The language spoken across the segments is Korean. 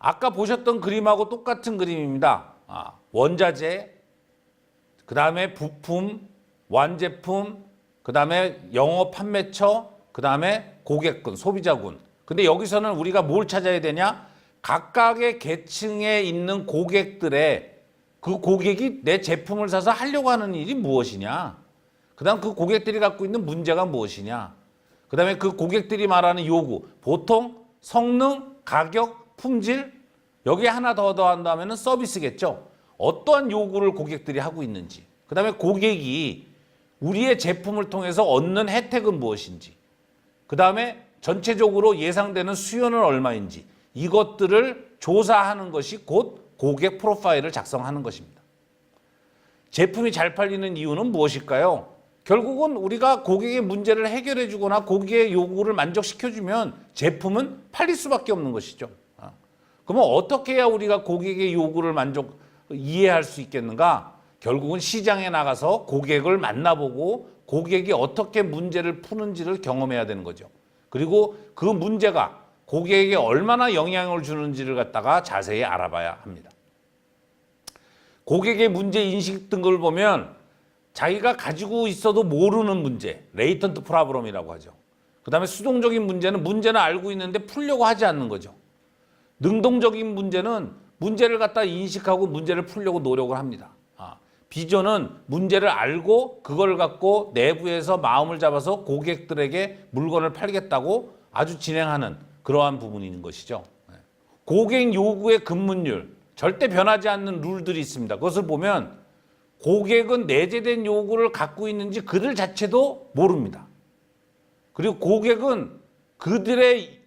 아까 보셨던 그림하고 똑같은 그림입니다. 원자재, 그 다음에 부품, 완제품, 그 다음에 영업 판매처, 그 다음에 고객군, 소비자군. 근데 여기서는 우리가 뭘 찾아야 되냐? 각각의 계층에 있는 고객들의 그 고객이 내 제품을 사서 하려고 하는 일이 무엇이냐? 그 다음 그 고객들이 갖고 있는 문제가 무엇이냐? 그 다음에 그 고객들이 말하는 요구, 보통 성능, 가격, 품질, 여기에 하나 더 더한다면 서비스겠죠. 어떠한 요구를 고객들이 하고 있는지, 그 다음에 고객이 우리의 제품을 통해서 얻는 혜택은 무엇인지, 그 다음에 전체적으로 예상되는 수요는 얼마인지, 이것들을 조사하는 것이 곧 고객 프로파일을 작성하는 것입니다. 제품이 잘 팔리는 이유는 무엇일까요? 결국은 우리가 고객의 문제를 해결해 주거나 고객의 요구를 만족시켜 주면 제품은 팔릴 수밖에 없는 것이죠. 그러면 어떻게 해야 우리가 고객의 요구를 이해할 수 있겠는가? 결국은 시장에 나가서 고객을 만나보고 고객이 어떻게 문제를 푸는지를 경험해야 되는 거죠. 그리고 그 문제가 고객에게 얼마나 영향을 주는지를 갖다가 자세히 알아봐야 합니다. 고객의 문제 인식 등급을 보면 자기가 가지고 있어도 모르는 문제, 레이턴트 프로블럼이라고 하죠. 그 다음에 수동적인 문제는 알고 있는데 풀려고 하지 않는 거죠. 능동적인 문제는 문제를 갖다 인식하고 문제를 풀려고 노력을 합니다. 비전은 문제를 알고 그걸 갖고 내부에서 마음을 잡아서 고객들에게 물건을 팔겠다고 아주 진행하는 그러한 부분이 있는 것이죠. 고객 요구의 근문율, 절대 변하지 않는 룰들이 있습니다. 그것을 보면 고객은 내재된 요구를 갖고 있는지 그들 자체도 모릅니다. 그리고 고객은 그들의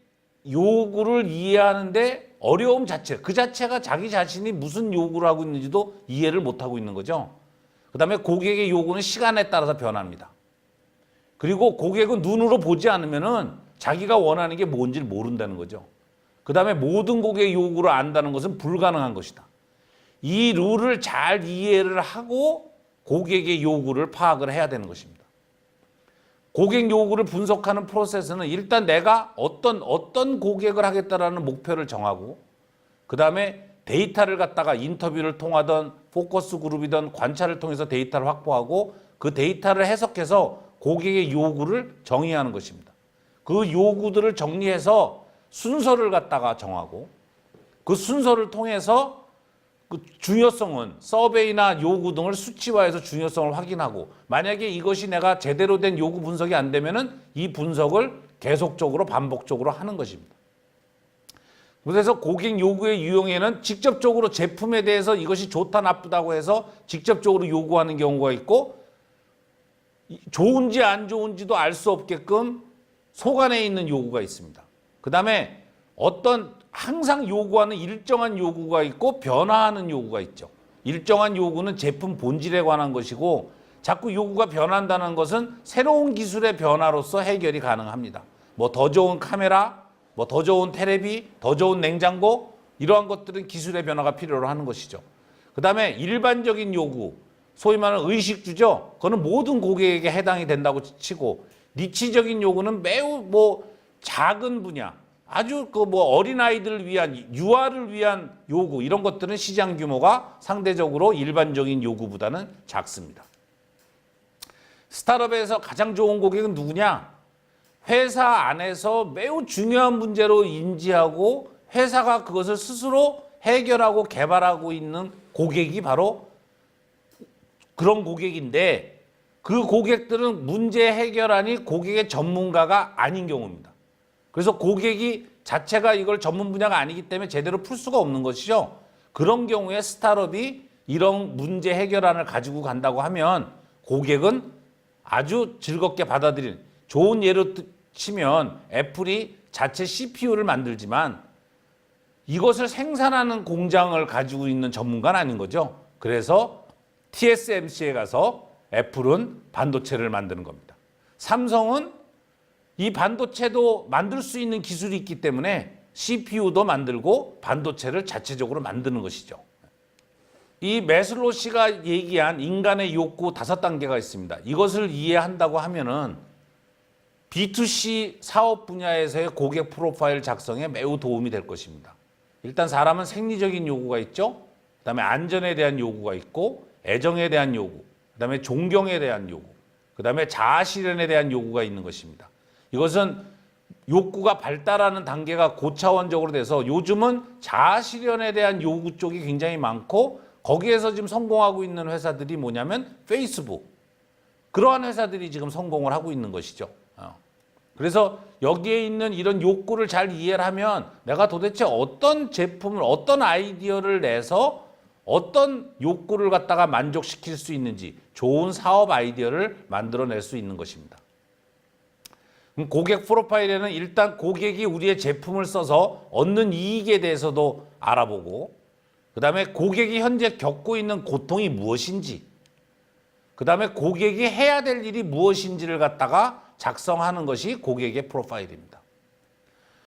요구를 이해하는데 어려움 자체, 그 자체가 자기 자신이 무슨 요구를 하고 있는지도 이해를 못하고 있는 거죠. 그 다음에 고객의 요구는 시간에 따라서 변합니다. 그리고 고객은 눈으로 보지 않으면은 자기가 원하는 게 뭔지를 모른다는 거죠. 그 다음에 모든 고객의 요구를 안다는 것은 불가능한 것이다. 이 룰을 잘 이해를 하고 고객의 요구를 파악을 해야 되는 것입니다. 고객 요구를 분석하는 프로세스는 일단 내가 어떤 고객을 하겠다라는 목표를 정하고 그 다음에 데이터를 갖다가 인터뷰를 통하던 포커스 그룹이든 관찰을 통해서 데이터를 확보하고 그 데이터를 해석해서 고객의 요구를 정의하는 것입니다. 그 요구들을 정리해서 순서를 갖다가 정하고 그 순서를 통해서 그 중요성은 서베이나 요구 등을 수치화해서 중요성을 확인하고 만약에 이것이 내가 제대로 된 요구 분석이 안 되면은 이 분석을 계속적으로 반복적으로 하는 것입니다. 그래서 고객 요구의 유형에는 직접적으로 제품에 대해서 이것이 좋다 나쁘다고 해서 직접적으로 요구하는 경우가 있고 좋은지 안 좋은지도 알 수 없게끔 속 안에 있는 요구가 있습니다. 그 다음에 항상 요구하는 일정한 요구가 있고 변화하는 요구가 있죠. 일정한 요구는 제품 본질에 관한 것이고 자꾸 요구가 변한다는 것은 새로운 기술의 변화로서 해결이 가능합니다. 뭐 더 좋은 카메라, 뭐 더 좋은 테레비, 더 좋은 냉장고 이러한 것들은 기술의 변화가 필요로 하는 것이죠. 그 다음에 일반적인 요구, 소위 말하는 의식주죠. 그거는 모든 고객에게 해당이 된다고 치고 니치적인 요구는 매우 작은 분야, 아주 어린아이들을 위한 유아를 위한 요구 이런 것들은 시장 규모가 상대적으로 일반적인 요구보다는 작습니다. 스타트업에서 가장 좋은 고객은 누구냐? 회사 안에서 매우 중요한 문제로 인지하고 회사가 그것을 스스로 해결하고 개발하고 있는 고객이 바로 그런 고객인데 그 고객들은 문제 해결하니 고객의 전문가가 아닌 경우입니다. 그래서 고객이 자체가 이걸 전문 분야가 아니기 때문에 제대로 풀 수가 없는 것이죠. 그런 경우에 스타트업이 이런 문제 해결안을 가지고 간다고 하면 고객은 아주 즐겁게 받아들이는, 좋은 예로 치면 애플이 자체 CPU를 만들지만 이것을 생산하는 공장을 가지고 있는 전문가는 아닌 거죠. 그래서 TSMC에 가서 애플은 반도체를 만드는 겁니다. 삼성은 이 반도체도 만들 수 있는 기술이 있기 때문에 CPU도 만들고 반도체를 자체적으로 만드는 것이죠. 이 매슬로 씨가 얘기한 인간의 욕구 5단계가 있습니다. 이것을 이해한다고 하면은 B2C 사업 분야에서의 고객 프로파일 작성에 매우 도움이 될 것입니다. 일단 사람은 생리적인 요구가 있죠. 그다음에 안전에 대한 요구가 있고 애정에 대한 요구, 그다음에 존경에 대한 요구, 그다음에 자아 실현에 대한 요구가 있는 것입니다. 이것은 욕구가 발달하는 단계가 고차원적으로 돼서 요즘은 자아 실현에 대한 요구 쪽이 굉장히 많고 거기에서 지금 성공하고 있는 회사들이 뭐냐면 페이스북. 그러한 회사들이 지금 성공을 하고 있는 것이죠. 그래서 여기에 있는 이런 욕구를 잘 이해를 하면 내가 도대체 어떤 제품을, 어떤 아이디어를 내서 어떤 욕구를 갖다가 만족시킬 수 있는지 좋은 사업 아이디어를 만들어낼 수 있는 것입니다. 그럼 고객 프로파일에는 일단 고객이 우리의 제품을 써서 얻는 이익에 대해서도 알아보고, 그 다음에 고객이 현재 겪고 있는 고통이 무엇인지, 그 다음에 고객이 해야 될 일이 무엇인지를 갖다가 작성하는 것이 고객의 프로파일입니다.